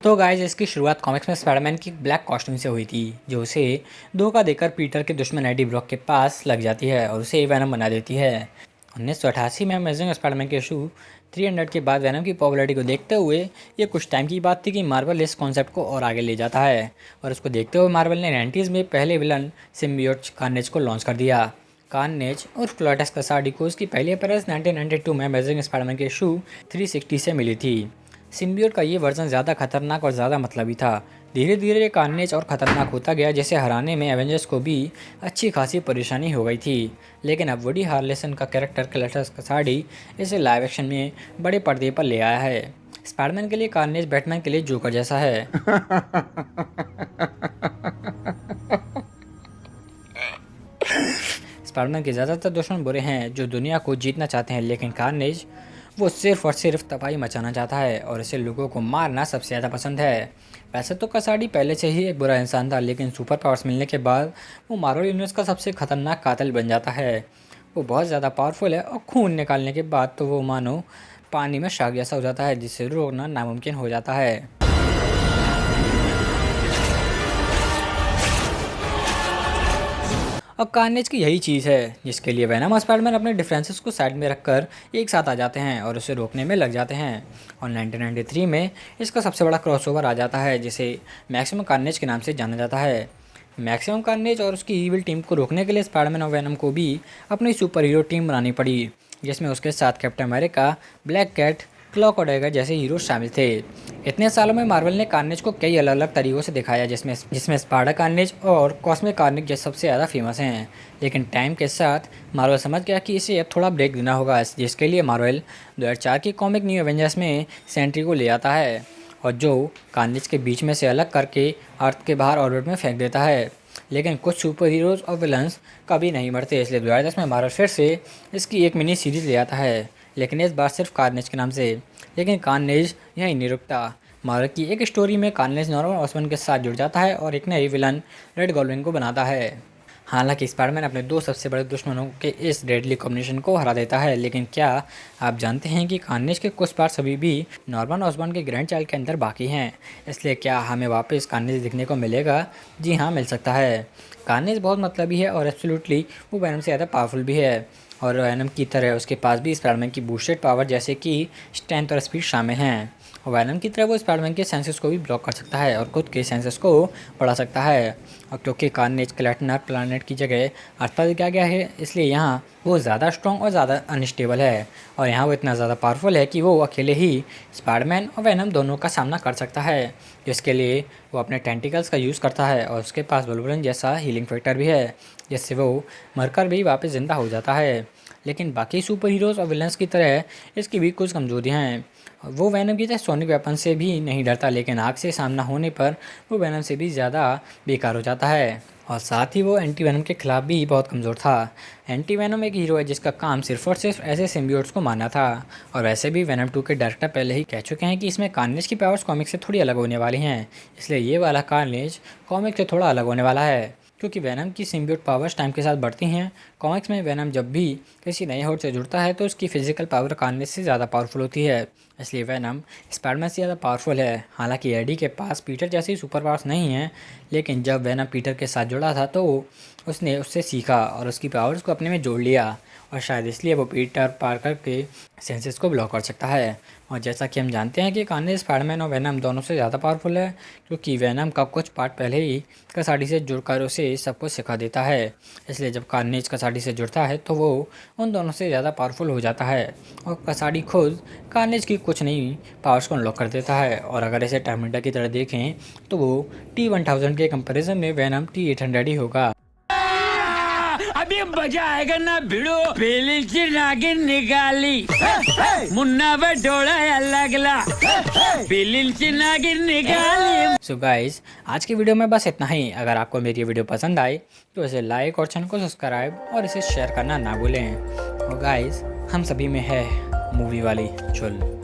तो गाइस इसकी शुरुआत कॉमिक्स में स्पाइडरमैन की ब्लैक कॉस्ट्यूम से हुई थी, जो उसे धोखा देकर पीटर के दुश्मन एडी ब्रॉक के पास लग जाती है और उसे वेनम बना देती है। 1988 में अमेजिंग स्पाइडरमैन के इशू 300 के बाद वेनम की पॉपुलैरिटी को देखते हुए ये कुछ टाइम की बात थी कि मार्वल इस कॉन्सेप्ट को और आगे ले जाता है, और उसको देखते हुए मार्वल ने 90s में पहले विलन सिम्बियोट कार्नेज को लॉन्च कर दिया। कार्नेज और क्लोटस कसाडी को उसकी पहली अपीयरेंस 1992 में अमेजिंग स्पाइडरमैन के इशू 360 से मिली थी। सिम्बियोट का ये वर्जन ज़्यादा खतरनाक और ज़्यादा मतलबी था। धीरे धीरे ये कार्नेज और ख़तरनाक होता गया, जिसे हराने में एवेंजर्स को भी अच्छी खासी परेशानी हो गई थी। लेकिन अब वुडी हार्लेसन का कैरेक्टर क्लोटस कसाडी इसे लाइव एक्शन में बड़े पर्दे पर ले आया है। स्पाइडरमैन के लिए कार्नेज बैटमैन के लिए जोकर जैसा है। स्पाइडरमैन के ज़्यादातर दुश्मन बुरे हैं जो दुनिया को जीतना चाहते हैं, लेकिन कार्नेज वो सिर्फ और सिर्फ तबाही मचाना चाहता है और इसे लोगों को मारना सबसे ज़्यादा पसंद है। वैसे तो कसाडी पहले से ही एक बुरा इंसान था, लेकिन सुपर पावर्स मिलने के बाद वो मार्वल यूनिवर्स का सबसे खतरनाक कातिल बन जाता है। वो बहुत ज़्यादा पावरफुल है और खून निकालने के बाद तो वो मानो पानी में शार्क जैसा हो जाता है, जिससे रोकना नामुमकिन हो जाता है। अब कार्नेज की यही चीज़ है जिसके लिए वेनम और स्पाइडरमैन अपने डिफरेंसेस को साइड में रखकर एक साथ आ जाते हैं और उसे रोकने में लग जाते हैं। और 1993 में इसका सबसे बड़ा क्रॉसओवर आ जाता है, जिसे मैक्सिमम कार्नेज के नाम से जाना जाता है। मैक्सिमम कार्नेज और उसकी ईविल टीम को रोकने के लिए स्पाइडरमैन और वेनम को भी अपनी सुपर हीरो टीम बनानी पड़ी, जिसमें उसके साथ Captain America, Black Cat, Cloak और डैगर जैसे हीरो शामिल थे। इतने सालों में मार्वल ने कार्नेज को कई अलग अलग तरीक़ों से दिखाया, जिसमें स्पाइडर कार्नेज और कॉस्मिक कार्नेज जैसे सबसे ज़्यादा फेमस हैं। लेकिन टाइम के साथ मार्वल समझ गया कि इसे अब थोड़ा ब्रेक देना होगा, जिसके लिए मार्वल 2004 की कॉमिक न्यू एवेंजर्स में सेंट्री को ले आता है और जो कार्नेज के बीच में से अलग करके अर्थ के बाहर ऑर्बिट में फेंक देता है। लेकिन कुछ सुपर हीरोज़ और विलन्स कभी नहीं मरते, इसलिए 2010 में मार्वल फिर से इसकी एक मिनी सीरीज़ ले आता है, लेकिन इस बार सिर्फ कार्नेज के नाम से। लेकिन कार्नेज यहीं नहीं रुकता। मार्वल की एक स्टोरी में कार्नेज नॉर्मन ऑसमन के साथ जुड़ जाता है और एक नए विलन रेड गोल्विन को बनाता है। हालांकि स्पाइडरमैन अपने दो सबसे बड़े दुश्मनों के इस डेडली कॉम्बिनेशन को हरा देता है, लेकिन क्या आप जानते हैं कि कार्नेज के कुछ पार्ट्स अभी भी नॉर्मन ऑसबॉर्न के ग्रैंड चाइल्ड के अंदर बाकी हैं? इसलिए क्या हमें वापस कार्नेज दिखने को मिलेगा? जी हाँ, मिल सकता है। कार्नेज बहुत मतलबी है और एब्सोल्युटली वो वेनम से ज़्यादा पावरफुल भी है, और वेनम की तरह उसके पास भी स्पाइडरमैन की बूस्टेड पावर जैसे कि स्ट्रेंथ और स्पीड शामिल हैं। और वेनम की तरह वो स्पाइडरमैन के सेंसेस को भी ब्लॉक कर सकता है और खुद के सेंसेस को बढ़ा सकता है। और क्योंकि कार्नेज क्लैटनर प्लानट की जगह अर्थ पर दिया गया है, इसलिए यहाँ वो ज़्यादा स्ट्रॉन्ग और ज़्यादा अनस्टेबल है, और यहाँ वो इतना ज़्यादा पावरफुल है कि वो अकेले ही स्पाइडरमैन और वेनम दोनों का सामना कर सकता है, जिसके लिए वो अपने टेंटिकल्स का यूज़ करता है। और उसके पास वुल्वरिन जैसा हीलिंग फैक्टर भी है, जिससे वो मरकर भी वापस ज़िंदा हो जाता है। लेकिन बाकी सुपर हीरोज़ और विलन्स की तरह इसकी भी कुछ कमजोरियां हैं। वो वेनम की तरह सोनिक वेपन से भी नहीं डरता, लेकिन आग से सामना होने पर वो वेनम से भी ज़्यादा बेकार हो जाता है। और साथ ही वो एंटी वेनम के खिलाफ भी बहुत कमज़ोर था। एंटी वेनम एक हीरो है जिसका काम सिर्फ और सिर्फ ऐसे सिम्बियोट्स को मारना था। और वैसे भी वेनम 2 के डायरेक्टर पहले ही कह चुके हैं कि इसमें कार्नेज की पावर्स कॉमिक से थोड़ी अलग होने वाली हैं, इसलिए ये वाला कार्नेज कॉमिक से थोड़ा अलग होने वाला है। क्योंकि वेनम की सिम्बियोट पावर्स टाइम के साथ बढ़ती हैं। कॉमिक्स में वेनम जब भी किसी नए होड़ से जुड़ता है तो उसकी फिजिकल पावर कार्नेज से ज़्यादा पावरफुल होती है, इसलिए वेनम स्पाइडरमैन से ज़्यादा पावरफुल है। हालांकि एडी के पास पीटर जैसी सुपर पावर्स नहीं हैं, लेकिन जब वेनम पीटर के साथ जुड़ा था तो उसने उससे सीखा और उसकी पावर्स को अपने में जोड़ लिया, और शायद इसलिए वो पीटर पार्कर के सेंसेस को ब्लॉक कर सकता है। और जैसा कि हम जानते हैं कि कार्नेज स्पाइडरमैन और वेनम दोनों से ज़्यादा पावरफुल है, क्योंकि वेनम का कुछ पार्ट पहले ही कसाडी से जुड़कर उसे सब कुछ सिखा देता है। इसलिए जब कार्नेज कसाडी से जुड़ता है तो वो उन दोनों से ज़्यादा पावरफुल हो जाता है, और कसाडी खुद कार्नेज की कुछ नई पावर्स को अनलॉक कर देता है। और अगर इसे टर्मिनेटर की तरह देखें तो वो T-1000 के कंपैरिजन में वेनम T-800 ही होगा। अभी मजा आएगा ना भिड़ो, पेलीची नागिन निकाली, मुन्ना बटोड़ा लगला, पेलीची नागिन निकाली। सो गाइस, आज की वीडियो में बस इतना ही। अगर आपको मेरी वीडियो पसंद आई तो इसे लाइक और चैनल को सब्सक्राइब और इसे शेयर करना ना भूलें। और गाइस, हम सभी में है मूवी वाली चुल।